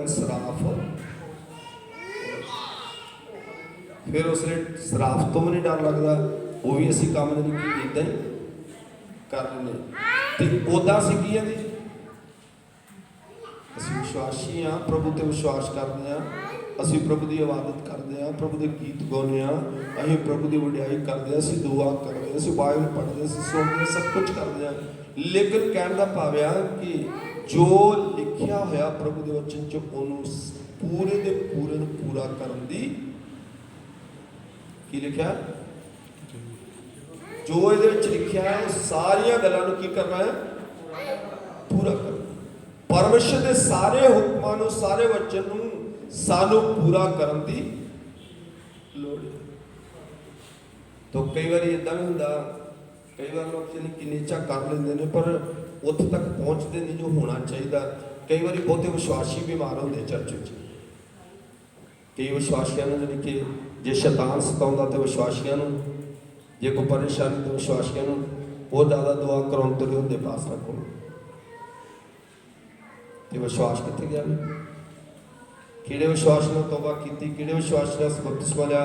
होगा सराफ। फिर उसने सराफ तो भी नहीं डर लगता, वो भी असी काम नहीं इदा ही कर लें। तो उदा असी की है असी विश्वासी हाँ, प्रभु ते विश्वास करते हैं, असी प्रभु की इबादत करते हैं, प्रभु के गीत गाने हैं, अं प्रभु की वड्याई करते हैं, असी दुआ करते हैं, असी बाइबल पढ़ते हैं, असी सुनते हैं, सब कुछ करते हैं। लेकिन कहने का भाव है कि जो लिखिया होया प्रभु के वचन च उन्होंने पूरे दे पूरे पूरा करने दी की लिखा, जो ये लिखा है सारिया गलों की करना है, पूरा करना। परमेश्वर के सारे हुक्मां सारे वचन सानू पूरा करने की लोड़ है। तो कई बार इदा भी होंदा, कई बार लोग कि नीचा कर लेंगे ने पर उत्थे तक पहुँचते नहीं जो होना चाहिए। कई बार बहुते विश्वासी बीमार होंगे चर्च में, कई विश्वासियों जी कि जे शैतान सताउंदा तो विश्वासियों, जे कोई परेशानी तो विश्वासियों वो ज़्यादा दुआ कराउण तो नहीं होंगे पासरा को। विश्वास कितने गया, किहड़े विश्वास ने तौबा की, किहड़े विश्वास ने बपतिस्मा लिया,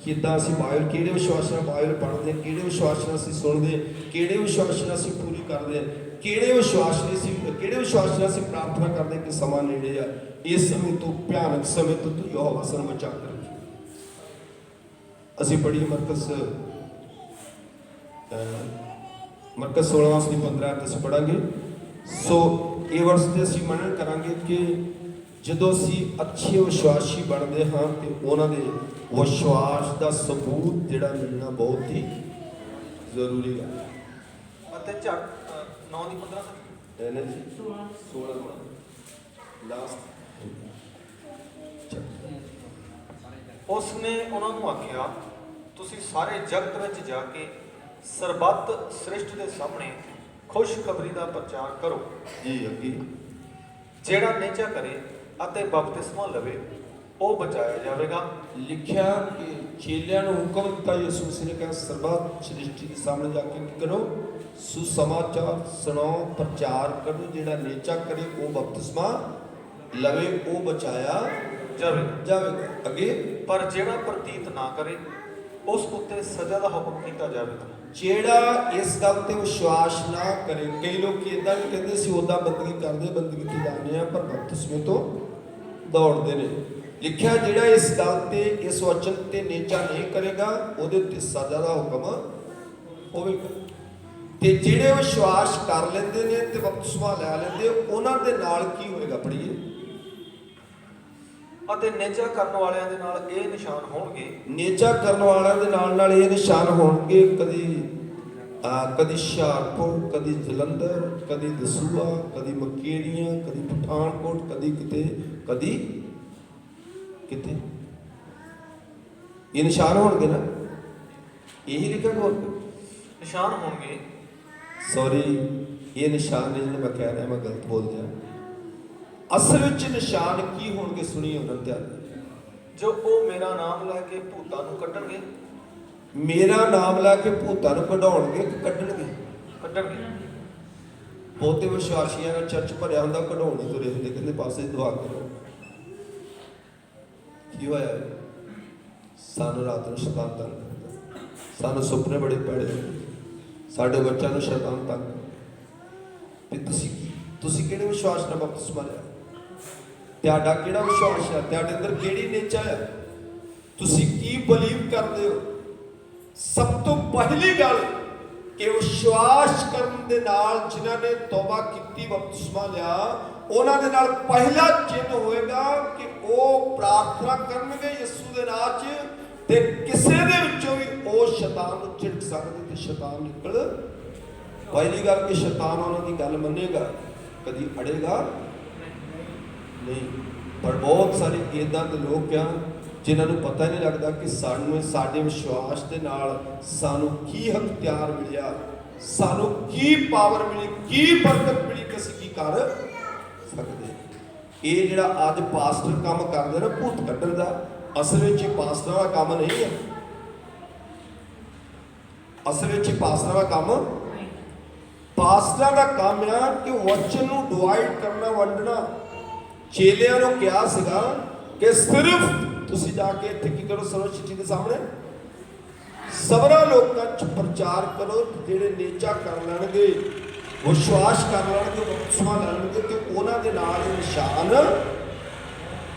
किदां असीं बाइबल, किहड़े विश्वास ने बाइबल पढ़ते, किहड़े विश्वास ने असीं सुनते, किहड़े विश्वास ने असीं पूरी करते, किहड़े विश्वास ने असीं प्रार्थना करते कि समा नेड़े आ, इस समय तो भयानक समय तो यहोवा सानूं बचा कर रखे। असीं पढ़ी मरकस 16:15 असीं पढ़ांगे। सो ये वर्ष से असीं मनन करांगे कि जदों असीं अच्छे विश्वासी बनते हाँ तो उन्होंने विश्वास का सबूत जिहड़ा मिलना बहुत ही जरूरी है। उसने उन्होंने आख्या, तुसी सारे जगत में जाके सरबत सृष्टि के सामने खुशखबरी का प्रचार करो जी। अगे जेड़ा नेचा करे अते बपतिस्मा लवे वो बचाया जाएगा। लिखा कि चेलियां नूं हुक्म दिता, यीशु मसीह ने कहा सरबत सृष्टि के सामने जाके की करो, सुसमाचार सुनाओ, प्रचार करो, जेड़ा नेचा करे वो बपतिस्मा लवे वो बचाया जाएगा। अगे पर जेड़ा प्रतीत ना करे उस उत्ते सजा का हुक्म किया जाएगा। जेड़ा इस गल ते विश्वास ना करे, कई लोग इदा भी कहते सी उदा बंदगी करते, बंदगी ते जाने पर बपतिस्मे तो दौड़ते हैं। लिखा जेड़ा इस गल ते इस वचन ते नेचा नहीं करेगा उहदे उत्ते सजा का हुक्म होवेगा। ते जेड़े विश्वास कर लेंदे ने ते बपतिस्मा लै लेंदे उन्हां दे नाल की होएगा, पढ़िए। ਅਤੇ ਨੇਚਾ ਕਰਨ ਵਾਲਿਆਂ ਦੇ ਨਾਲ ਇਹ ਨਿਸ਼ਾਨ ਹੋਣਗੇ, नेचा करने वालों के नाल ये निशान होंगे, कदी हुशियारपुर, कदी जलंधर, कदी दसूआ, कदी मकेरियां, कदी पठानकोट, कदी किते कदी किते ये निशान होंगे ना, यही लिखा हो ਨਿਸ਼ਾਨ ਹੋਣਗੇ। सॉरी ये निशान ने जो मैं कह रहा मैं गलत बोल दिया। असल विच निशान की होंगे सुनिए उन्होंने ध्यान, जो वो मेरा नाम लैके भूतां नूं कड्ढणगे, मेरा नाम लैके भूतां नूं कढाउणगे कि कड्ढणगे। बहुते विश्वासियों ने चर्च भरिया होंदा कढाउणे तुरे हुंदे, कहंदे पासे दुआ करो। की होया सानू रात नूं शैतान तंग करदा, सानू सुपने बड़े पैड़े, साडे बच्चों नूं शैतान तंग ते तुसीं किहड़े विश्वास नाल बपतिस्मा लिया, तुहाडा किहड़ा विश्वास है, तुहाडे अंदर किहड़ी नेचा है, तुसीं की बिलीव करदे हो। सब तो पहली गल कि विश्वास करने दे नाल जिन्हां ने तौबा कीती बपतिस्मा लिया उन्हां दे नाल पहला चिन्ह होएगा कि वो प्रार्थना करनगे यीशु दे नाम च ते किसे दे विचों भी वो शैतान नूं झिड़क सकदे ते शैतान निकल। पहली गल कि शैतान उन्हां दी गल मन्नेगा, कदी अड़ेगा नहीं। पर बहुत सारे इदां दे लोग क्या जिन्होंने पता नहीं लगता कि सानू साडे विश्वास के नाल सानू की हथियार मिलिया, सानू की पावर मिली, की बरकत मिली कि असीं की कर सकते। ये जिहड़ा अज पास्टर काम करदे ना भूत कड्ढण दा, असल विच पास्टरां दा काम नहीं है, असल विच पास्टरां दा काम, पास्टरां दा काम है कि वचन नूं डिवाइड करना, वंडना। ਚੇਲਿਆਂ ਨੂੰ ਕਿਹਾ ਸੀਗਾ ਕਿ ਸਿਰਫ ਤੁਸੀਂ ਜਾ ਕੇ ਇੱਥੇ ਕੀ ਕਰੋ, ਸਰਵ ਸ਼ਿਸ਼ਟੀ ਦੇ ਸਾਹਮਣੇ ਸਭਨਾਂ ਲੋਕਾਂ 'ਚ ਪ੍ਰਚਾਰ ਕਰੋ। ਜਿਹੜੇ ਨੇਚਾ ਕਰ ਲੈਣਗੇ, ਵਿਸ਼ਵਾਸ ਕਰ ਲੈਣਗੇ, ਬਪਤਿਸਮਾ ਲੈਣਗੇ ਤੇ ਉਹਨਾਂ ਦੇ ਨਾਲ ਇਹ ਨਿਸ਼ਾਨ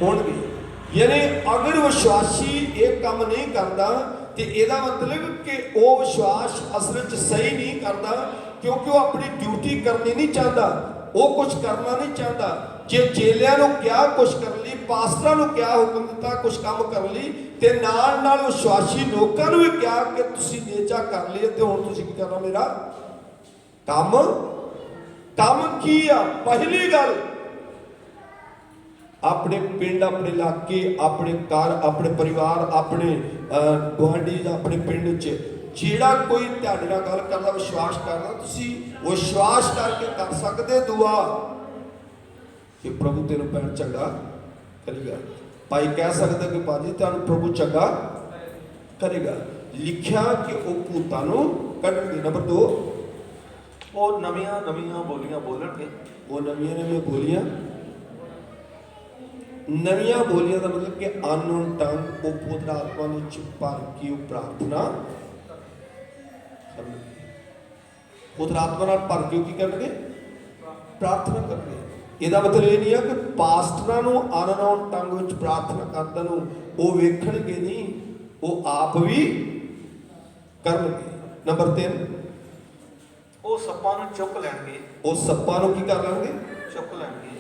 ਹੋਣਗੇ। ਯਾਨੀ ਅਗਰ ਵਿਸ਼ਵਾਸੀ ਇਹ ਕੰਮ ਨਹੀਂ ਕਰਦਾ ਤੇ ਇਹਦਾ ਮਤਲਬ ਕਿ ਉਹ ਵਿਸ਼ਵਾਸ ਅਸਲ ਵਿੱਚ ਸਹੀ ਨਹੀਂ ਕਰਦਾ, ਕਿਉਂਕਿ ਉਹ ਆਪਣੀ ਡਿਊਟੀ ਕਰਨੀ ਨਹੀਂ ਚਾਹੁੰਦਾ, ਉਹ ਕੁਝ ਕਰਨਾ ਨਹੀਂ ਚਾਹੁੰਦਾ। ਜੇ ਚੇਲਿਆਂ ਨੂੰ ਕਿਹਾ ਕੁਝ ਕਰਨ ਲਈ, ਪਾਸਟਰਾਂ ਨੂੰ ਕਿਹਾ, ਹੁਕਮ ਦਿੱਤਾ ਕੁਝ ਕੰਮ ਕਰਨ ਲਈ, ਤੇ ਨਾਲ ਨਾਲ ਵਿਸ਼ਵਾਸੀ ਲੋਕਾਂ ਨੂੰ ਵੀ ਕਿਹਾ ਕਿ ਤੁਸੀਂ ਨੇਚਾ ਕਰ ਲਿਆ ਤੇ ਹੁਣ ਤੁਸੀਂ ਕੀ ਕਰਨਾ, ਮੇਰਾ ਕੰਮ ਕੀ ਆ? ਪਹਿਲੀ ਗੱਲ, ਆਪਣੇ ਪਿੰਡ, ਆਪਣੇ ਇਲਾਕੇ, ਆਪਣੇ ਘਰ, ਆਪਣੇ ਪਰਿਵਾਰ, ਆਪਣੇ ਗੁਆਂਢੀ, ਆਪਣੇ ਪਿੰਡ 'ਚ ਜਿਹੜਾ ਕੋਈ ਤੁਹਾਡੇ ਨਾਲ ਗੱਲ ਕਰਦਾ, ਵਿਸ਼ਵਾਸ ਕਰਦਾ, ਤੁਸੀਂ ਵਿਸ਼ਵਾਸ ਕਰਕੇ ਕਰ ਸਕਦੇ ਦੁਆ ਕਿ ਪ੍ਰਭੂ ਤੈਨੂੰ ਭੈਣ ਚੰਗਾ ਕਰੇਗਾ। ਭਾਈ ਕਹਿ ਸਕਦਾ ਕਿ ਭਾਜੀ ਤੁਹਾਨੂੰ ਪ੍ਰਭੂ ਚੰਗਾ ਕਰੇਗਾ। ਲਿਖਿਆ ਕਿ ਉਹ ਭੂਤਾਂ ਨੂੰ ਕੱਢਣਗੇ। ਨੰਬਰ 2, ਉਹ ਨਵੀਆਂ ਨਵੀਆਂ ਬੋਲੀਆਂ ਬੋਲਣਗੇ। ਉਹ ਨਵੀਆਂ ਨਵੀਆਂ ਬੋਲੀਆਂ, ਨਵੀਆਂ ਬੋਲੀਆਂ ਦਾ ਮਤਲਬ ਕਿ ਅਨਨੋਨ ਟੰਗ, ਉਹ ਪਵਿੱਤਰ ਆਤਮਾ ਨੂੰ ਭਰ ਕੇ ਉਹ ਪ੍ਰਾਰਥਨਾ, ਪਵਿੱਤਰ ਆਤਮਾ ਨਾਲ ਭਰ ਕੇ ਕੀ ਕਰਨਗੇ? ਪ੍ਰਾਰਥਨਾ ਕਰਨਗੇ। ਇਹਦਾ ਮਤਲਬ ਇਹ ਨਹੀਂ ਹੈ ਕਿ ਪਾਸਟਰਾਂ ਨੂੰ ਅਨਨੋਨ ਟੰਗ ਵਿੱਚ ਪ੍ਰਾਰਥਨਾ ਕਰਨ ਨੂੰ ਉਹ ਵੇਖਣਗੇ ਨਹੀਂ, ਉਹ ਆਪ ਵੀ ਕਰਨਗੇ। ਨੰਬਰ 3, ਉਹ ਸੱਪਾਂ ਨੂੰ ਚੁੱਕ ਲੈਣਗੇ। ਉਹ ਸੱਪਾਂ ਨੂੰ ਕੀ ਕਰ ਲੈਣਗੇ? ਚੁੱਕ ਲੈਣਗੇ।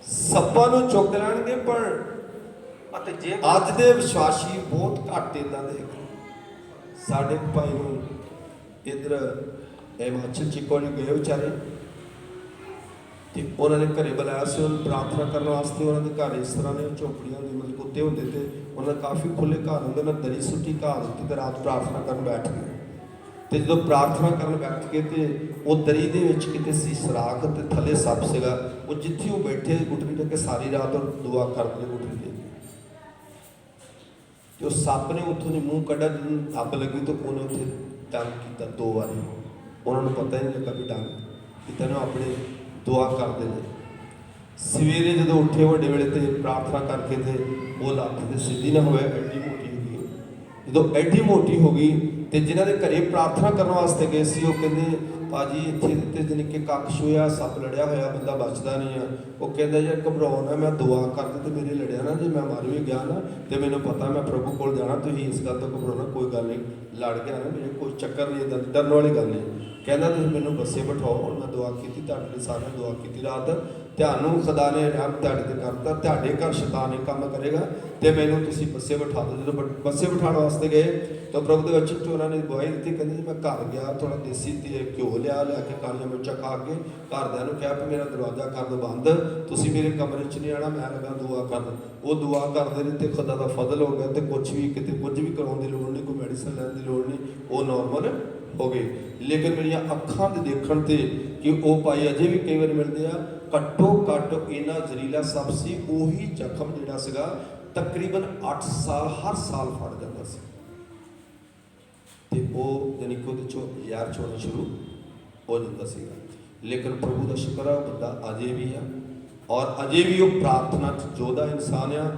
ਸੱਪਾਂ ਨੂੰ ਚੁੱਕ ਲੈਣਗੇ। ਪਰ ਅਤੇ ਜੇ ਅੱਜ ਦੇ ਵਿਸ਼ਵਾਸੀ ਬਹੁਤ ਘੱਟ ਇਦਾਂ ਦੇ। ਸਾਡੇ ਭਾਈ ਨੂੰ ਇੱਧਰ ਹਿਮਾਚਲ 'ਚ ਕੋਲ ਗਏ ਵਿਚਾਰੇ, ਤੇ ਉਹਨਾਂ ਨੇ ਘਰੇ ਬੁਲਾਇਆ ਸੀ ਉਹਨੂੰ ਪ੍ਰਾਰਥਨਾ ਕਰਨ ਵਾਸਤੇ। ਉਹਨਾਂ ਦੇ ਘਰ ਇਸ ਤਰ੍ਹਾਂ ਦੇ ਝੋਪੜੀਆਂ ਦੇ ਮਤਲਬ ਕੁੱਤੇ ਹੁੰਦੇ ਤੇ ਉਹਨਾਂ ਦਾ ਕਾਫੀ ਖੁੱਲੇ ਘਰ ਹੁੰਦੇ, ਉਹਨਾਂ ਦਰੀ ਸੁੱਟੀ ਘਰ ਉੱਤੇ ਤੇ ਰਾਤ ਪ੍ਰਾਰਥਨਾ ਕਰਨ ਬੈਠ ਗਏ। ਤੇ ਜਦੋਂ ਪ੍ਰਾਰਥਨਾ ਕਰਨ ਬੈਠ ਕੇ ਤੇ ਉਹ ਦਰੀ ਦੇ ਵਿੱਚ ਕਿਤੇ ਸੀ ਸਰਾਖ ਤੇ ਥੱਲੇ ਸੱਪ ਸੀਗਾ। ਉਹ ਜਿੱਥੇ ਉਹ ਬੈਠੇ ਗੁੱਠੜੀ ਟੇਕ ਕੇ ਸਾਰੀ ਰਾਤ ਉਹ ਦੁਆ ਕਰਦੇ ਗੁੱਠੜੀ ਟੇਕ ਕੇ, ਤੇ ਉਹ ਸੱਪ ਨੇ ਉੱਥੋਂ ਦੀ ਮੂੰਹ ਕੱਢਿਆ। ਜਦੋਂ ਅੱਗ ਲੱਗੀ ਤਾਂ ਉਹਨੇ ਉੱਥੇ ਡੰਗ ਕੀਤਾ 2 ਵਾਰੀ। ਉਹਨਾਂ ਨੂੰ ਪਤਾ ਹੀ ਨਹੀਂ ਲੱਗਾ ਵੀ ਡੰਗ ਕੀਤਾ ਨਾ, ਆਪਣੇ ਦੁਆ ਕਰਦੇ ਨੇ। ਸਵੇਰੇ ਜਦੋਂ ਉੱਠੇ ਵੱਡੇ ਵੇਲੇ ਤੇ ਪ੍ਰਾਰਥਨਾ ਕਰਕੇ ਤੇ ਉਹ ਲੱਤ ਤੇ ਸਿੱਧੀ ਨਾ ਹੋਵੇ, ਐਡੀ ਮੋਟੀ ਹੋ ਗਈ। ਜਦੋਂ ਐਡੀ ਮੋਟੀ ਹੋ ਗਈ ਤੇ ਜਿਨ੍ਹਾਂ ਦੇ ਘਰੇ ਪ੍ਰਾਰਥਨਾ ਕਰਨ ਵਾਸਤੇ ਗਏ ਸੀ ਉਹ ਕਹਿੰਦੇ ਭਾਜੀ ਇੱਥੇ ਤੇ ਜਾਣੀ ਕਿ ਕੱਖ ਹੋਇਆ, ਸੱਪ ਲੜਿਆ ਹੋਇਆ, ਬੰਦਾ ਬਚਦਾ ਨਹੀਂ ਆ। ਉਹ ਕਹਿੰਦਾ ਯਾਰ ਘਬਰਾਓ ਨਾ, ਮੈਂ ਦੁਆ ਕਰਦੇ ਤੇ ਮੇਰੇ ਲੜਿਆ ਨਾ, ਜੇ ਮੈਂ ਮਰ ਵੀ ਗਿਆ ਨਾ ਤੇ ਮੈਨੂੰ ਪਤਾ ਮੈਂ ਪ੍ਰਭੂ ਕੋਲ ਜਾਣਾ, ਤੁਸੀਂ ਇਸ ਗੱਲ ਤੋਂ ਘਬਰਾਉਣਾ ਕੋਈ ਗੱਲ ਨਹੀਂ, ਲੜ ਗਿਆ ਨਾ ਮੇਰੇ ਕੋਈ ਚੱਕਰ ਨਹੀਂ, ਇੱਦਾਂ ਡਰਨ ਵਾਲੀ ਗੱਲ ਨਹੀਂ। ਕਹਿੰਦਾ ਤੁਸੀਂ ਮੈਨੂੰ ਬੱਸੇ ਬਿਠਾਓ। ਹੁਣ ਮੈਂ ਦੁਆ ਕੀਤੀ, ਤੁਹਾਡੇ ਲਈ ਸਾਰਿਆਂ ਦੁਆ ਕੀਤੀ ਰਾਤ, ਤੁਹਾਨੂੰ ਖੁਦਾ ਨੇ ਰਹਿਮ ਤੁਹਾਡੇ ਤੇ ਕਰਤਾ, ਤੁਹਾਡੇ ਘਰ ਸ਼ੈਤਾਨ ਇਹ ਕੰਮ ਕਰੇਗਾ ਤੇ ਮੈਨੂੰ ਤੁਸੀਂ ਬੱਸੇ ਬਿਠਾ ਦਿਓ। ਜਦੋਂ ਬੱਸੇ ਬਿਠਾਉਣ ਵਾਸਤੇ ਗਏ ਤਾਂ ਪ੍ਰਭੂ ਦੇ ਵਿੱਚ ਉਹਨਾਂ ਨੇ ਗਵਾਹੀ ਦਿੱਤੀ, ਕਹਿੰਦੇ ਜੀ ਮੈਂ ਘਰ ਗਿਆ, ਥੋੜਾ ਦੇਸੀ ਘਿਓ ਲਿਆ ਕੇ ਕਾਲੀਆਂ ਮਿਰਚਾਂ ਖਾ ਕੇ ਘਰਦਿਆਂ ਨੂੰ ਕਿਹਾ ਕਿ ਮੇਰਾ ਦਰਵਾਜ਼ਾ ਕਰ ਦਿਓ ਬੰਦ, ਤੁਸੀਂ ਮੇਰੇ ਕਮਰੇ 'ਚ ਨਹੀਂ ਆਉਣਾ, ਮੈਂ ਲੱਗਾ ਦੁਆ ਕਰਨ। ਉਹ ਦੁਆ ਕਰਦੇ ਨੇ ਤੇ ਖੁਦਾ ਦਾ ਫਜ਼ਲ ਹੋ ਗਿਆ ਤੇ ਕੁਝ ਵੀ ਕਰਾਉਣ ਦੀ ਲੋੜ ਨਹੀਂ, ਕੋਈ ਮੈਡੀਸਨ ਲੈਣ ਦੀ ਲੋੜ ਨਹੀਂ, ਉਹ ਨੋਰਮਲ ਹੋ ਗਏ। ਲੇਕਿਨ ਮੇਰੀਆਂ ਅੱਖਾਂ ਦੇ ਦੇਖਣ ਤੇ ਕਿ ਉਹ ਭਾਈ ਅਜੇ ਵੀ ਕਈ ਵਾਰ ਮਿਲਦੇ ਆ, ਘੱਟੋ ਘੱਟ ਇੰਨਾ ਜ਼ਹਿਰੀਲਾ ਸੱਪ ਸੀ। ਉਹੀ ਜ਼ਖਮ ਜਿਹੜਾ ਸੀਗਾ ਤਕਰੀਬਨ 8 ਸਾਲ ਹਰ ਸਾਲ ਫੜ ਜਾਂਦਾ ਸੀ ਤੇ ਉਹ ਯਾਨੀ ਕਿ ਉਹਦੇ ਚੋਂ ਯਾਰ ਛੋੜਨਾ ਸ਼ੁਰੂ ਹੋ ਜਾਂਦਾ ਸੀਗਾ। ਲੇਕਿਨ ਪ੍ਰਭੂ ਦਾ ਸ਼ੁਕਰ ਆ, ਬੰਦਾ ਅਜੇ ਵੀ ਆ ਔਰ ਅਜੇ ਵੀ ਉਹ ਪ੍ਰਾਰਥਨਾ 'ਚ ਜੋਦਾ ਇਨਸਾਨ ਆ।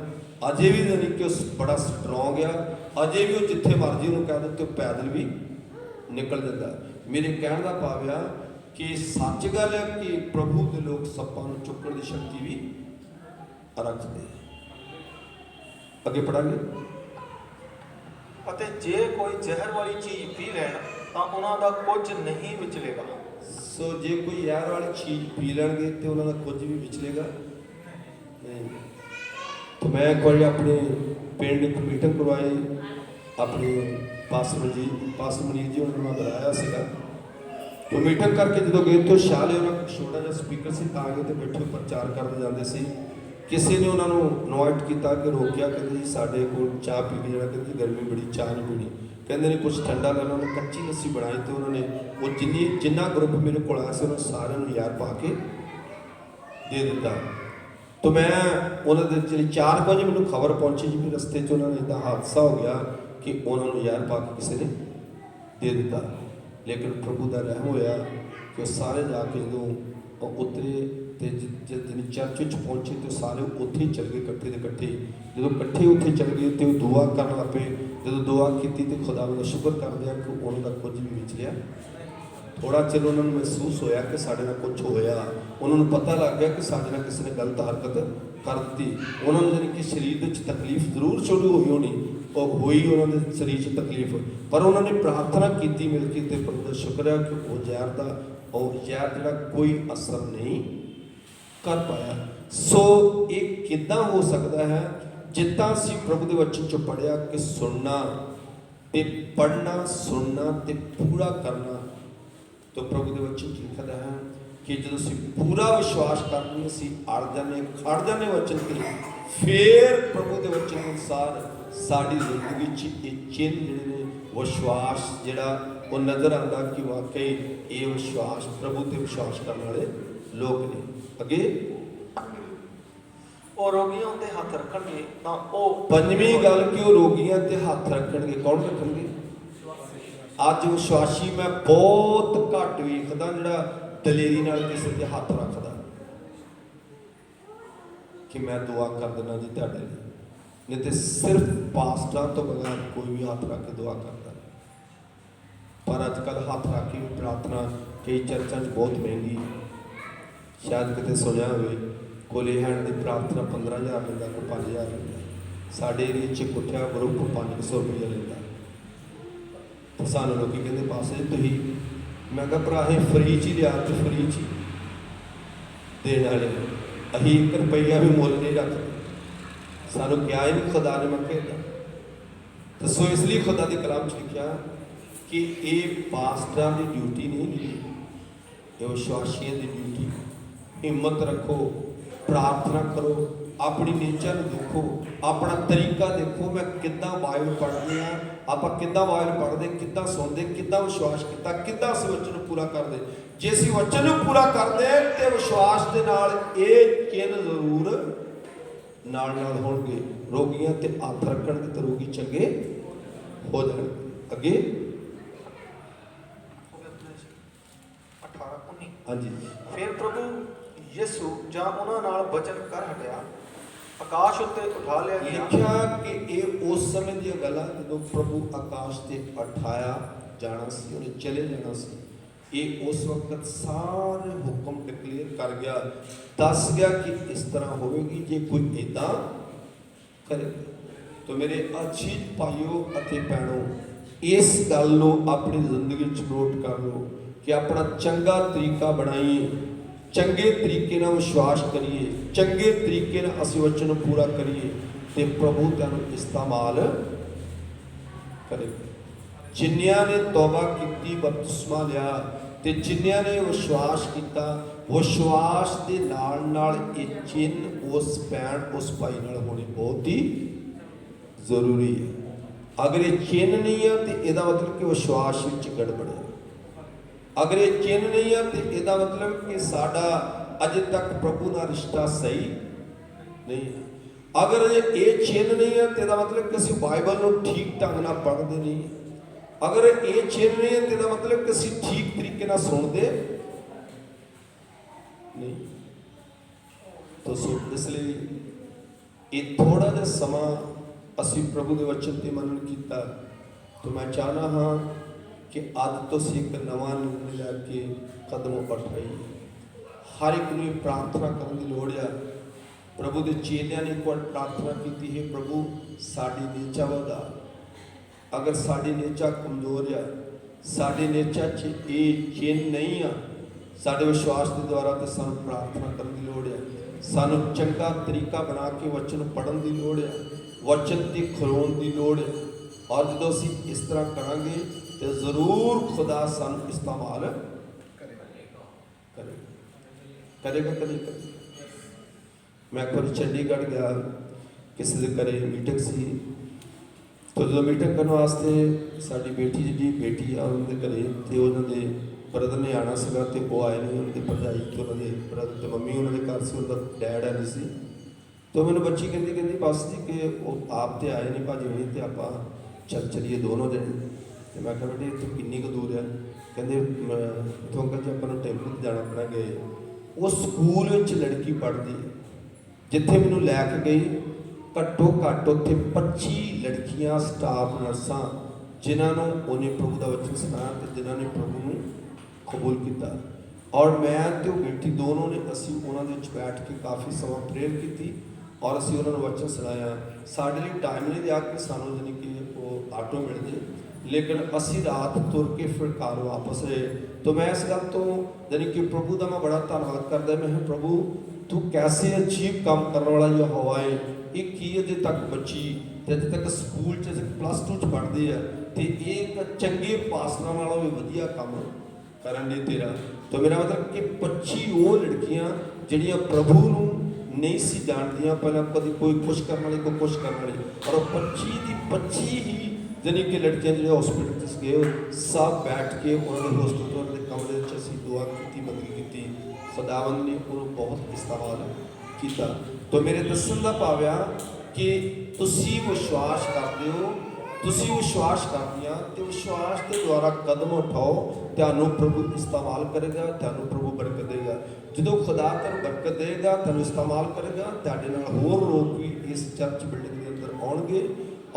ਅਜੇ ਵੀ ਯਾਨੀ ਕਿ ਉਹ ਬੜਾ ਸਟਰੋਂਗ ਆ। ਅਜੇ ਵੀ ਉਹ ਜਿੱਥੇ ਮਰਜ਼ੀ ਉਹਨੂੰ ਕਹਿ ਦਿੱਤੇ ਪੈਦਲ ਵੀ ਨਿਕਲ ਜਾਂਦਾ। ਮੇਰੇ ਕਹਿਣ ਦਾ ਭਾਵ ਆ ਕਿ ਸੱਚ ਗੱਲ ਹੈ ਕਿ ਪ੍ਰਭੂ ਦੇ ਲੋਕ ਸੱਪਾਂ ਨੂੰ ਚੁੱਕਣ ਦੀ ਸ਼ਕਤੀ ਵੀ ਰੱਖਦੇ। ਅੱਗੇ ਪੜਾਂਗੇ। ਅਤੇ ਜੇ ਕੋਈ ਜ਼ਹਿਰ ਵਾਲੀ ਚੀਜ਼ ਪੀ ਲੈਣ ਤਾਂ ਉਹਨਾਂ ਦਾ ਕੁਝ ਨਹੀਂ ਵਿਚਲੇਗਾ। ਸੋ ਜੇ ਕੋਈ ਜ਼ਹਿਰ ਵਾਲੀ ਚੀਜ਼ ਪੀ ਲੈਣਗੇ ਤੇ ਉਹਨਾਂ ਦਾ ਕੁਝ ਵੀ ਵਿਚਲੇਗਾ ਨਹੀਂ। ਤਾਂ ਮੈਂ ਇੱਕ ਵਾਰੀ ਆਪਣੇ ਪਿੰਡ ਇੱਕ ਮੀਟਿੰਗ ਕਰਵਾਈ, ਆਪਣੇ ਪਾਸਟਰ ਮਨੀਰ ਜੀ ਉਹਨਾਂ ਨੂੰ ਮੈਂ ਬੁਲਾਇਆ ਸੀਗਾ। ਉਹ ਮੀਟਿੰਗ ਕਰਕੇ ਜਦੋਂ ਗਏ ਤਾਂ ਸ਼ਾਲੇ ਉਹਨਾਂ ਕੋਲ ਛੋਟਾ ਜਿਹਾ ਸਪੀਕਰ ਸੀ, ਤਾਂ ਗਏ ਤੇ ਬੈਠੇ ਪ੍ਰਚਾਰ ਕਰਦੇ ਜਾਂਦੇ ਸੀ। ਕਿਸੇ ਨੇ ਉਹਨਾਂ ਨੂੰ ਇਨਵਾਈਟ ਕੀਤਾ ਕਿ ਰੋਕਿਆ, ਕਹਿੰਦੇ ਜੀ ਸਾਡੇ ਕੋਲ ਚਾਹ ਪੀ ਕੇ ਜਾਣਾ, ਕਹਿੰਦੇ ਗਰਮੀ ਬੜੀ, ਚਾਹ ਨਹੀਂ ਪੀਣੀ, ਕਹਿੰਦੇ ਨੇ ਕੁਝ ਠੰਡਾ ਲੈਣਾ। ਉਹਨੇ ਕੱਚੀ ਲੱਸੀ ਬਣਾਈ ਤੇ ਉਹਨਾਂ ਨੇ ਉਹ ਜਿੰਨਾ ਗਰੁੱਪ ਮੇਰੇ ਕੋਲ ਆਇਆ ਸੀ ਉਹਨਾਂ ਸਾਰਿਆਂ ਨੂੰ ਯਾਰ ਪਾ ਕੇ ਦੇ ਦਿੱਤਾ। ਤਾਂ ਮੈਂ ਉਹਨਾਂ ਦੇ ਜਿਹੜੀ 4 ਵਜੇ ਮੈਨੂੰ ਖਬਰ ਪਹੁੰਚੀ ਜੀ ਵੀ ਰਸਤੇ 'ਚ ਉਹਨਾਂ ਨੇ ਇੱਦਾਂ ਹਾਦਸਾ ਹੋ ਗਿਆ ਕਿ ਉਹਨਾਂ ਨੂੰ ਯਾਰ ਪਾ ਕੇ ਕਿਸੇ ਨੇ ਦੇ ਦਿੱਤਾ। ਲੇਕਿਨ ਪ੍ਰਭੂ ਦਾ ਰਹਿਮ ਹੋਇਆ ਕਿ ਉਹ ਸਾਰੇ ਜਾ ਕੇ ਜਦੋਂ ਉਤਰੇ ਤੇ ਜਦੋਂ ਚਰਚ ਵਿੱਚ ਪਹੁੰਚੇ ਤੇ ਸਾਰੇ ਉੱਥੇ ਹੀ ਚੱਲ ਗਏ ਇਕੱਠੇ ਦੇ ਇਕੱਠੇ। ਜਦੋਂ ਇਕੱਠੇ ਉੱਥੇ ਚੱਲ ਗਏ ਤੇ ਉਹ ਦੁਆ ਕਰਨ ਲੱਗ ਪਏ। ਜਦੋਂ ਦੁਆ ਕੀਤੀ ਤੇ ਖੁਦਾ ਦਾ ਸ਼ੁਕਰ ਕਰਦੇ ਆ ਕਿ ਉਹਨਾਂ ਦਾ ਕੁਝ ਵੀ ਵਿਚਰਿਆ। ਥੋੜਾ ਚਿਰ ਉਹਨਾਂ ਨੂੰ ਮਹਿਸੂਸ ਹੋਇਆ ਕਿ ਸਾਡੇ ਨਾਲ ਕੁਝ ਹੋਇਆ। ਉਹਨਾਂ ਨੂੰ ਪਤਾ ਲੱਗ ਗਿਆ ਕਿ ਸਾਡੇ ਨਾਲ ਕਿਸੇ ਨੇ ਗਲਤ ਹਰਕਤ ਕਰ ਦਿੱਤੀ। ਉਹਨਾਂ ਨੂੰ ਜਾਣੀ ਕਿ ਸਰੀਰ ਵਿੱਚ ਤਕਲੀਫ ਜ਼ਰੂਰ ਸ਼ੁਰੂ ਹੋਈ ਹੋਣੀ, ਉਹ ਹੋਈ ਉਹਨਾਂ ਦੇ ਸਰੀਰ 'ਚ ਤਕਲੀਫ, ਪਰ ਉਹਨਾਂ ਨੇ ਪ੍ਰਾਰਥਨਾ ਕੀਤੀ ਮਿਲ ਕੇ ਤੇ ਪ੍ਰਭੂ ਦਾ ਸ਼ੁਕਰ ਹੈ ਕਿ ਉਹ ਜ਼ਹਿਰ ਜਿਹੜਾ ਕੋਈ ਅਸਰ ਨਹੀਂ ਕਰ ਪਾਇਆ। ਸੋ ਇਹ ਕਿੱਦਾਂ ਹੋ ਸਕਦਾ ਹੈ? ਜਿੱਦਾਂ ਅਸੀਂ ਪ੍ਰਭੂ ਦੇ ਵਚਨ 'ਚੋਂ ਪੜ੍ਹਿਆ ਕਿ ਸੁਣਨਾ ਤੇ ਪੜ੍ਹਨਾ, ਸੁਣਨਾ ਤੇ ਪੂਰਾ ਕਰਨਾ। ਤਾਂ ਪ੍ਰਭੂ ਦੇ ਵਚਨ 'ਚ ਲਿਖਦਾ ਹੈ ਕਿ ਜਦੋਂ ਅਸੀਂ ਪੂਰਾ ਵਿਸ਼ਵਾਸ ਕਰਦੇ ਅਸੀਂ ਅੜ ਜਾਂਦੇ, ਖੜ ਜਾਂਦੇ ਵਚਨ ਤੇ, ਫਿਰ ਪ੍ਰਭੂ ਦੇ ਵਚਨ ਅਨੁਸਾਰ ਸਾਡੀ ਜ਼ਿੰਦਗੀ 'ਚ ਇਹ ਚਿੰਨ੍ਹ ਜਿਹੜੇ ਨੇ, ਵਿਸ਼ਵਾਸ ਜਿਹੜਾ ਉਹ ਨਜ਼ਰ ਆਉਂਦਾ ਕਿ ਵਾਕਈ ਇਹ ਵਿਸ਼ਵਾਸ ਪ੍ਰਭੂ ਤੇ ਵਿਸ਼ਵਾਸ ਕਰਨ ਵਾਲੇ ਲੋਕ ਨੇ। ਅੱਗੇ ਉਹ ਰੋਗੀਆਂ ਉੱਤੇ ਹੱਥ ਰੱਖਣਗੇ ਤਾਂ ਉਹ, ਪੰਜਵੀਂ ਗੱਲ ਕਿ ਉਹ ਰੋਗੀਆਂ ਤੇ ਹੱਥ ਰੱਖਣਗੇ। ਕੌਣ ਰੱਖਣਗੇ? ਅੱਜ ਵਿਸ਼ਵਾਸੀ ਮੈਂ ਬਹੁਤ ਘੱਟ ਵੇਖਦਾ ਜਿਹੜਾ ਦਲੇਰੀ ਨਾਲ ਕਿਸੇ ਤੇ ਹੱਥ ਰੱਖਦਾ ਕਿ ਮੈਂ ਦੁਆ ਕਰ ਦਿੰਦਾ ਜੀ ਤੁਹਾਡੇ ਲਈ, ਨਹੀਂ ਤੇ ਸਿਰਫ ਪਾਸਟਰਾਂ ਤੋਂ ਬਗੈਰ ਕੋਈ ਵੀ ਹੱਥ ਰੱਖ ਕੇ ਦੁਆ ਕਰਦਾ। ਪਰ ਅੱਜ ਕੱਲ੍ਹ ਹੱਥ ਰੱਖ ਕੇ ਵੀ ਪ੍ਰਾਰਥਨਾ ਕਈ ਚਰਚਾਂ 'ਚ ਬਹੁਤ ਮਹਿੰਗੀ, ਸ਼ਾਇਦ ਕਿਤੇ ਸੁਣਿਆ ਹੋਵੇ, ਕੋਲੇ ਹੈਂਡ ਦੀ ਪ੍ਰਾਰਥਨਾ 15,000 ਲੈਂਦਾ, ਕੋਈ 5,000 ਲੈਂਦਾ। ਸਾਡੇ ਏਰੀਏ 'ਚ ਉੱਠਿਆ ਗਰੁੱਪ 500 ਰੁਪਈਆ ਲੈਂਦਾ। ਤੇ ਸਾਨੂੰ ਲੋਕੀ ਕਹਿੰਦੇ ਪਾਸੇ ਤੁਸੀਂ, ਮੈਂ ਕਿਹਾ ਭਰਾ ਅਸੀਂ ਫਰੀ 'ਚ ਹੀ ਲਿਆ ਤੇ ਫਰੀ 'ਚ ਹੀ ਦੇਣ ਵਾਲੇ, ਅਸੀਂ 1 ਰੁਪਈਆ ਵੀ ਮੁੱਲ ਨਹੀਂ ਰੱਖਦੇ। ਸਾਨੂੰ ਕਿਹਾ ਹੀ ਨਹੀਂ ਖੁਦਾ ਨੇ, ਮੈਂ ਕਿਹਾ ਤਾਂ ਸੋ ਇਸ ਲਈ ਖੁਦਾ ਦੇ ਕਲਾਮ 'ਚ ਲਿਖਿਆ ਕਿ ਇਹ ਪਾਸਟਰਾਂ ਦੀ ਡਿਊਟੀ ਨਹੀਂ, ਇਹ ਵਿਸ਼ਵਾਸੀਆਂ ਦੀ ਡਿਊਟੀ। ਹਿੰਮਤ ਰੱਖੋ, ਪ੍ਰਾਰਥਨਾ ਕਰੋ, ਆਪਣੀ ਨੇਚਰ ਨੂੰ ਦੇਖੋ, ਆਪਣਾ ਤਰੀਕਾ ਦੇਖੋ। ਮੈਂ ਕਿੱਦਾਂ ਬਾਈਬਲ ਪੜ੍ਹਦੇ ਆ, ਆਪਾਂ ਕਿੱਦਾਂ ਬਾਈਬਲ ਪੜ੍ਹਦੇ, ਕਿੱਦਾਂ ਸੁਣਦੇ, ਕਿੱਦਾਂ ਵਿਸ਼ਵਾਸ ਕੀਤਾ, ਕਿੱਦਾਂ ਅਸੀਂ ਵਚਨ ਨੂੰ ਪੂਰਾ ਕਰਦੇ। ਜੇ ਅਸੀਂ ਵਚਨ ਨੂੰ ਪੂਰਾ ਕਰਦੇ ਤੇ ਵਿਸ਼ਵਾਸ ਦੇ ਨਾਲ ਇਹ ਚਿੰਨ੍ਹ ਜ਼ਰੂਰ ਨਾਲ ਹੋਣਗੇ। ਰੋਗੀਆਂ ਤੇ ਹੱਥ ਰੱਖਣਗੇ ਤੇ ਰੋਗੀ ਚੰਗੇ ਹੋ ਜਾਣਗੇ। ਅੱਗੇ 18-19 ਹਾਂਜੀ। ਫਿਰ ਪ੍ਰਭੂ ਯਿਸੂ ਜਾਂ ਉਹਨਾਂ ਨਾਲ ਬਚਨ ਕਰ ਹਟਿਆ, ਆਕਾਸ਼ ਉੱਤੇ ਉਠਾ ਲਿਆ ਗਿਆ। ਲਿਖਿਆ ਕਿ ਇਹ ਉਸ ਸਮੇਂ ਦੀਆਂ ਗੱਲਾਂ ਜਦੋਂ ਪ੍ਰਭੂ ਆਕਾਸ਼ ਤੇ ਉਠਾਇਆ ਜਾਣਾ ਸੀ, ਉਹਨੇ ਚਲੇ ਜਾਣਾ ਸੀ। ਇਹ ਉਸ ਵਕਤ ਸਾਰੇ ਹੁਕਮ ਡਿਕਲੇਅਰ ਕਰ ਗਿਆ, ਦੱਸ ਗਿਆ ਕਿ ਇਸ ਤਰ੍ਹਾਂ ਹੋਵੇਗੀ ਜੇ ਕੋਈ ਇੱਦਾਂ ਕਰੇ। ਤਾਂ ਮੇਰੇ ਅਜੀਜ਼ ਭਾਈਓ ਅਤੇ ਭੈਣੋ, ਇਸ ਗੱਲ ਨੂੰ ਆਪਣੀ ਜ਼ਿੰਦਗੀ 'ਚ ਨੋਟ ਕਰ ਲਓ ਕਿ ਆਪਣਾ ਚੰਗਾ ਤਰੀਕਾ ਬਣਾਈਏ, ਚੰਗੇ ਤਰੀਕੇ ਨਾਲ ਵਿਸ਼ਵਾਸ ਕਰੀਏ, ਚੰਗੇ ਤਰੀਕੇ ਨਾਲ ਅਸੀਂ ਵਚਨ ਨੂੰ ਪੂਰਾ ਕਰੀਏ ਤੇ ਪ੍ਰਭੂ ਤੁਹਾਨੂੰ ਇਸਤੇਮਾਲ ਕਰੇਗਾ। ਜਿਨ੍ਹਾਂ ਨੇ ਤੌਬਾ ਕੀਤੀ, ਬਪਤਿਸਮਾ ਲਿਆ ਤੇ ਜਿਨ੍ਹਾਂ ਨੇ ਵਿਸ਼ਵਾਸ ਕੀਤਾ, ਵਿਸ਼ਵਾਸ ਦੇ ਨਾਲ ਨਾਲ ਇਹ ਚਿੰਨ੍ਹ ਉਸ ਭੈਣ ਉਸ ਭਾਈ ਨਾਲ ਹੋਣੇ ਬਹੁਤ ਹੀ ਜ਼ਰੂਰੀ ਹੈ। ਅਗਰ ਇਹ ਚਿੰਨ੍ਹ ਨਹੀਂ ਆ ਤੇ ਇਹਦਾ ਮਤਲਬ ਕਿ ਵਿਸ਼ਵਾਸ ਵਿੱਚ ਗੜਬੜ ਹੈ। ਅਗਰ ਇਹ ਚਿੰਨ੍ਹ ਨਹੀਂ ਆ ਤੇ ਇਹਦਾ ਮਤਲਬ ਕਿ ਸਾਡਾ ਅਜੇ ਤੱਕ ਪ੍ਰਭੂ ਨਾਲ ਰਿਸ਼ਤਾ ਸਹੀ ਨਹੀਂ ਹੈ। ਅਗਰ ਇਹ ਚਿੰਨ੍ਹ ਨਹੀਂ ਆ ਤੇ ਇਹਦਾ ਮਤਲਬ ਕਿ ਅਸੀਂ ਬਾਈਬਲ ਨੂੰ ਠੀਕ ਢੰਗ ਨਾਲ ਪੜ੍ਹਦੇ ਨਹੀਂ। ਅਗਰ ਇਹ ਚਿੰਨ੍ਹ ਨਹੀਂ ਹੈ ਤੇ ਇਹਦਾ ਮਤਲਬ ਕਿ ਅਸੀਂ ਠੀਕ ਤਰੀਕੇ ਨਾਲ ਸੁਣਦੇ ਨਹੀਂ। ਤਾਂ ਸੋ ਇਸ ਲਈ ਇਹ ਥੋੜਾ ਜਿਹਾ ਸਮਾਂ ਅਸੀਂ ਪ੍ਰਭੂ ਦੇ ਵਚਨ ਤੇ ਮਨਨ ਕੀਤਾ। ਤਾਂ ਮੈਂ ਚਾਹਨਾ ਹਾਂ ਕਿ ਅੱਜ ਤੋਂ ਅਸੀਂ ਇੱਕ ਨਵਾਂ ਨਿਰਣੇ ਲੈ ਕੇ ਕਦਮ ਉਠਾਈਏ। ਹਰ ਇੱਕ ਨੂੰ ਪ੍ਰਾਰਥਨਾ ਕਰਨ ਦੀ ਲੋੜ ਆ। ਪ੍ਰਭੂ ਦੇ ਚੇਲਿਆਂ ਨੇ ਇੱਕ ਵਾਰ ਪ੍ਰਾਰਥਨਾ ਕੀਤੀ, ਹੈ ਪ੍ਰਭੂ ਸਾਡੀ ਨੀਚਾ ਵਧਾ। ਅਗਰ ਸਾਡੀ ਨੀਚਾ ਕਮਜ਼ੋਰ ਆ, ਸਾਡੇ ਨੀਚਾ 'ਚ ਇਹ ਚਿੰਨ੍ਹ ਨਹੀਂ ਆ ਸਾਡੇ ਵਿਸ਼ਵਾਸ ਦੇ ਦੁਆਰਾ, ਤੇ ਸਾਨੂੰ ਪ੍ਰਾਰਥਨਾ ਕਰਨ ਦੀ ਲੋੜ ਆ। ਸਾਨੂੰ ਚੰਗਾ ਤਰੀਕਾ ਬਣਾ ਕੇ ਵਚਨ ਨੂੰ ਪੜ੍ਹਨ ਦੀ ਲੋੜ ਆ, ਵਚਨ ਤੇ ਖਲੋਣ ਦੀ ਲੋੜ ਹੈ। ਔਰ ਜਦੋਂ ਅਸੀਂ ਇਸ ਤਰ੍ਹਾਂ ਕਰਾਂਗੇ ਤੇ ਜ਼ਰੂਰ ਖੁਦਾ ਸਾਨੂੰ ਇਸਤੇਮਾਲ ਕਰੇਗਾ। ਮੈਂ ਇੱਕ ਵਾਰ ਚੰਡੀਗੜ੍ਹ ਗਿਆ, ਕਿਸੇ ਦੇ ਘਰੇ ਮੀਟਿੰਗ ਸੀ। ਤਾਂ ਜਦੋਂ ਮੀਟਿੰਗ ਕਰਨ ਵਾਸਤੇ ਸਾਡੀ ਬੇਟੀ ਆ ਉਹਨਾਂ ਦੇ ਘਰੇ, ਤੇ ਉਹਨਾਂ ਦੇ ਬ੍ਰਦਰ ਨੇ ਆਉਣਾ ਸੀਗਾ ਤੇ ਉਹ ਆਏ ਨਹੀਂ। ਉਹਨਾਂ ਦੀ ਭਰਜਾਈ ਤੇ ਉਹਨਾਂ ਦੇ ਬ੍ਰਦਰ ਤੇ ਮੰਮੀ ਉਹਨਾਂ ਦੇ ਘਰ ਸੀ, ਉਹਦਾ ਡੈਡ ਹੈ ਨਹੀਂ ਸੀ। ਤਾਂ ਮੈਨੂੰ ਬੱਚੀ ਕਹਿੰਦੀ ਬਸ ਜੀ ਕਿ ਉਹ ਆਪ ਤੇ ਆਏ ਨਹੀਂ ਭਾਜੀ ਹੋਣੀ, ਤੇ ਆਪਾਂ ਚੱਲੀਏ ਦੋਨੋਂ ਜਣੇ। ਤੇ ਮੈਂ ਕਿਹਾ ਬੇਟੇ ਇੱਥੋਂ ਕਿੰਨੀ ਕੁ ਦੂਰ ਆ? ਕਹਿੰਦੇ ਇੱਥੋਂ ਅੰਕਲ ਜੀ ਆਪਾਂ ਨੂੰ ਟੈਂਪੂ 'ਤੇ ਜਾਣਾ ਪੈਣਾ, ਗਏ ਉਸ ਸਕੂਲ ਵਿੱਚ ਲੜਕੀ ਪੜ੍ਹਦੀ ਹੈ ਜਿੱਥੇ ਮੈਨੂੰ ਲੈ ਕੇ ਗਈ। ਘੱਟੋ ਘੱਟ ਉੱਥੇ 25 ਲੜਕੀਆਂ ਸਟਾਫ ਨਰਸਾਂ ਜਿਨ੍ਹਾਂ ਨੂੰ ਉਹਨੇ ਪ੍ਰਭੂ ਦਾ ਵਚਨ ਸੁਣਾਇਆ ਤੇ ਜਿਨ੍ਹਾਂ ਨੇ ਪ੍ਰਭੂ ਨੂੰ ਕਬੂਲ ਕੀਤਾ। ਔਰ ਮੈਂ ਤੇ ਉਹ ਬੇਟੀ ਦੋਨੋਂ ਨੇ ਅਸੀਂ ਉਹਨਾਂ ਦੇ ਵਿੱਚ ਬੈਠ ਕੇ ਕਾਫੀ ਸਮਾਂ ਪ੍ਰੇਅਰ ਕੀਤੀ ਔਰ ਅਸੀਂ ਉਹਨਾਂ ਨੂੰ ਵਚਨ ਸੁਣਾਇਆ। ਸਾਡੇ ਲਈ ਟਾਈਮ ਨਹੀਂ ਰਿਹਾ ਕਿ ਸਾਨੂੰ ਜਾਣੀ ਕਿ ਉਹ ਆਟੋ ਮਿਲ ਜੇ, ਲੇਕਿਨ ਅਸੀਂ ਰਾਤ ਤੁਰ ਕੇ ਫਿਰ ਘਰ ਵਾਪਸ ਆਏ। तो मैं इस गल तो यानी कि प्रभु का मैं बड़ा धन्यवाद करता। मैं प्रभु तू कैसे अजीब काम करने वाला ये हवा है, ये की अजे तक बची ते अजे तक स्कूल च +2 च पढ़ती है तो एक चंगे पासना वाला भी वधिया काम करन दे तेरा। तो मेरा मतलब कि 25 वो लड़कियां जिहड़ियां प्रभु नूं नहीं सी जानदियां, पहला कभी कोई कुछ करने वाली कोई कुछ करने वाली, और 25 की 25 ही यानी कि लड़कियां जो हॉस्पिटल गए सब बैठ के उन्होंने हॉस्पिटल के कमरे असी दुआ की बंदगी की। खुदावंद ने उन्होंने बहुत इस्तेमाल किया। तो मेरे दसन का भाव आ कि तुसी विश्वास करते हो, तुसी विश्वास करदियां तो विश्वास के द्वारा कदम उठाओ, तुहानू प्रभु इस्तेमाल करेगा, तुहानू प्रभु बरकत देगा। जो खुदा तुहानू बरकत देगा, तुहानू इस्तेमाल करेगा, तुहाडे नाल होर लोग भी इस चर्च बिल्डिंग के अंदर आउणगे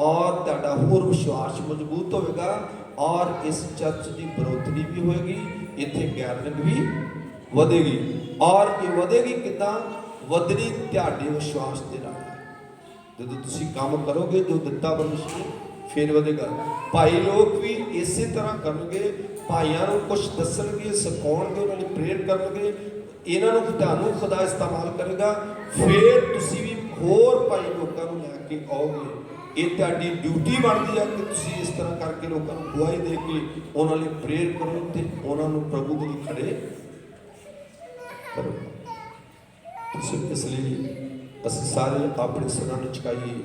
और तुहाडा होर विश्वास मजबूत होगा और इस चर्च की बढ़ोतरी भी होएगी, इत्थे गैदरिंग भी वधेगी। और ये वधेगी किदां? वधनी तुहाडे विश्वास दे नाल। जदों तुसीं काम करोगे जो दिता परमेश्वर ने, फिर वधेगा। भाई लोग भी इसे तरह करनगे, भाइयों को कुछ दसणगे, सिखाउणगे, उन्हां लई प्रेयर करनगे, इन्हां नूं तुहानूं खुदा इस्तेमाल करेगा। फिर तुसीं भी होर भाई लोकां नूं लैके आओगे। ये तुहाडी ड्यूटी बनती है कि तुसीं इस तरह करके लोगों को गवाही दे के उन्हां लई प्रेयर करो ते उन्हां नूं प्रभु दे लई खड़े करो। तुसीं इसलिए असीं सारे अपने सिरां नूं झुकाईए,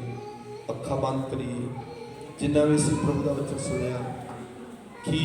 अखां बंद करिए, जिन्ना भी असीं प्रभु दा वचन सुनिया कि